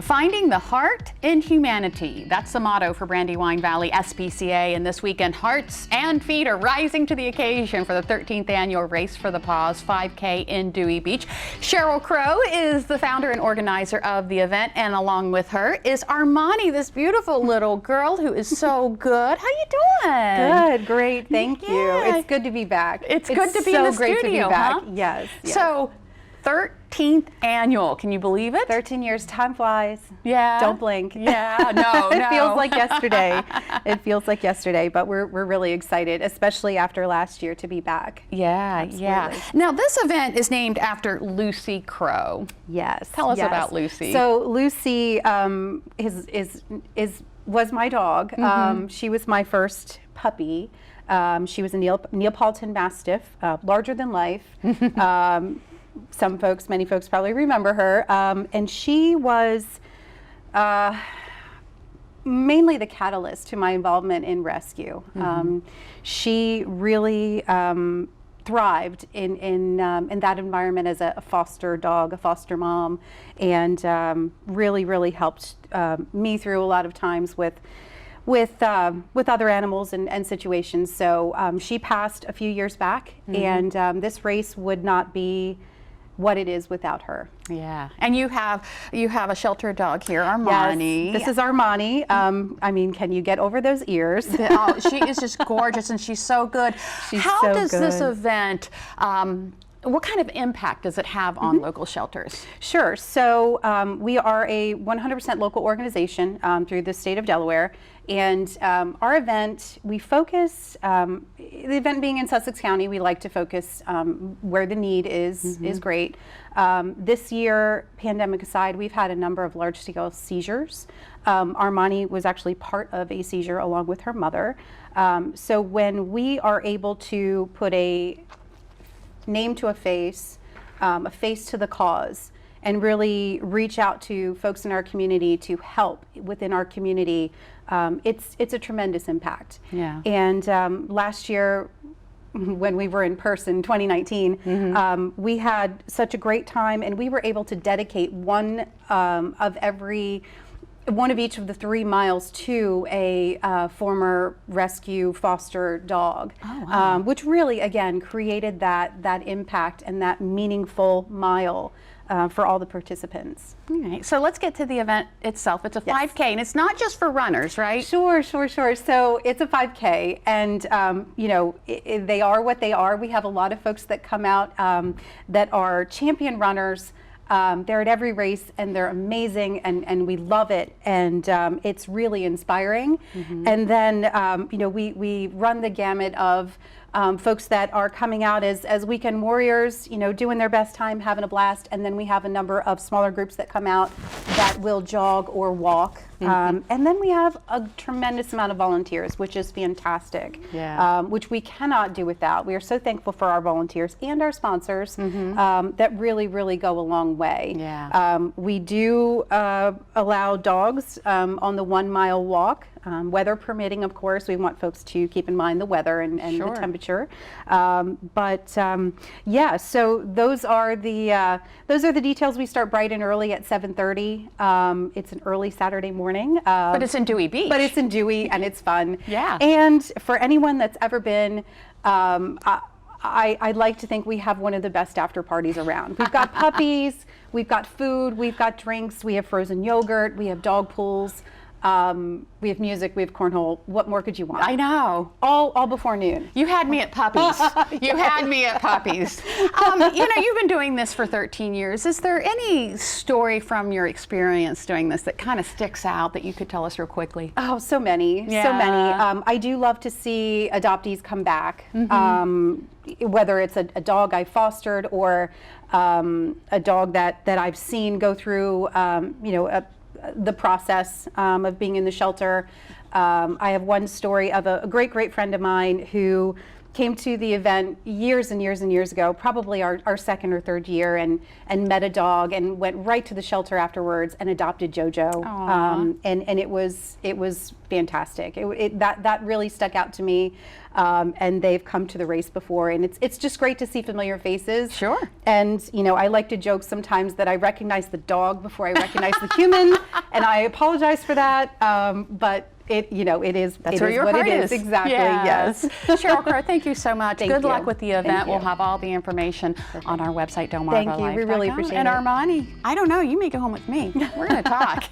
Finding the heart in humanity. That's the motto for Brandywine Valley SPCA. And this weekend, hearts and feet are rising to the occasion for the 13th annual Race for the Paws 5K in Dewey Beach. Cheryl Crowe is the founder and organizer of the event, and along with her is Armani, this beautiful little girl who is so good. How you doing? Good, great, thank you. It's good to be back. It's good to be in the great studio, to be back. huh? Yes. So, 13th annual, can you believe it? 13 years, time flies. Yeah. Don't blink. Yeah, no, It feels like yesterday. It feels like yesterday, but we're really excited, especially after last year, to be back. Yeah, Absolutely. yeah. Now, this event is named after Lucy Crowe. Yes. Tell us about Lucy. So Lucy was my dog. She was my first puppy. She was a Neapolitan Mastiff, larger than life. Many folks probably remember her. And she was mainly the catalyst to my involvement in rescue. She really thrived in that environment as a foster dog, a foster mom, and really helped me through a lot of times with other animals and situations. So she passed a few years back, and this race would not be what it is without her. Yeah, and you have a shelter dog here, Armani. Yes, this is Armani. I mean, can you get over those ears? Oh, she is just gorgeous, and she's so good. How does this event, what kind of impact does it have on local shelters? Sure. So we are a 100% local organization through the state of Delaware. And our event, we focus, the event being in Sussex County, we like to focus where the need is great. This year, pandemic aside, we've had a number of large-scale seizures. Armani was actually part of a seizure along with her mother. So when we are able to put a name to a face to the cause, and really reach out to folks in our community to help within our community, it's a tremendous impact. Yeah. And last year, when we were in person, 2019, we had such a great time, and we were able to dedicate one of each of the 3 miles to a former rescue foster dog, which really, again, created that impact and that meaningful mile for all the participants. All right, so let's get to the event itself. It's a 5K, and it's not just for runners, right? Sure. So it's a 5K, and they are what they are. We have a lot of folks that come out that are champion runners. They're at every race, and they're amazing, and we love it, and it's really inspiring. And then we run the gamut of folks that are coming out as weekend warriors, doing their best time, having a blast, and then we have a number of smaller groups that come out that will jog or walk. And then we have a tremendous amount of volunteers, which is fantastic, which we cannot do without. We are so thankful for our volunteers and our sponsors that really go a long way. Yeah. We do allow dogs on the 1 mile walk. Weather permitting, of course. We want folks to keep in mind the weather and the temperature. So those are the details. We start bright and early at 7:30. It's an early Saturday morning. But it's in Dewey Beach. But it's in Dewey, and it's fun. Yeah. And for anyone that's ever been, I'd like to think we have one of the best after parties around. We've got puppies, we've got food, we've got drinks, we have frozen yogurt, we have dog pools. We have music, we have cornhole. What more could you want? I know. All before noon. You had me at puppies. You had me at puppies. You've been doing this for 13 years. Is there any story from your experience doing this that kind of sticks out that you could tell us real quickly? Oh, so many. Yeah. So many. I do love to see adoptees come back, whether it's a dog I fostered or a dog that I've seen go through, the process of being in the shelter. I have one story of a great friend of mine who came to the event years and years and years ago, probably our second or third year, and met a dog and went right to the shelter afterwards and adopted JoJo. And it was fantastic. That really stuck out to me. And they've come to the race before, and it's just great to see familiar faces. Sure. And I like to joke sometimes that I recognize the dog before I recognize the human, and I apologize for that. But it is. That's where your heart is. Exactly. Yes. Cheryl Crowe, thank you so much. Thank Good you. luck with the event. Thank you. We'll have all the information on our website, Thank you. We really appreciate and it. Armani, I don't know. You may go home with me. We're going to talk.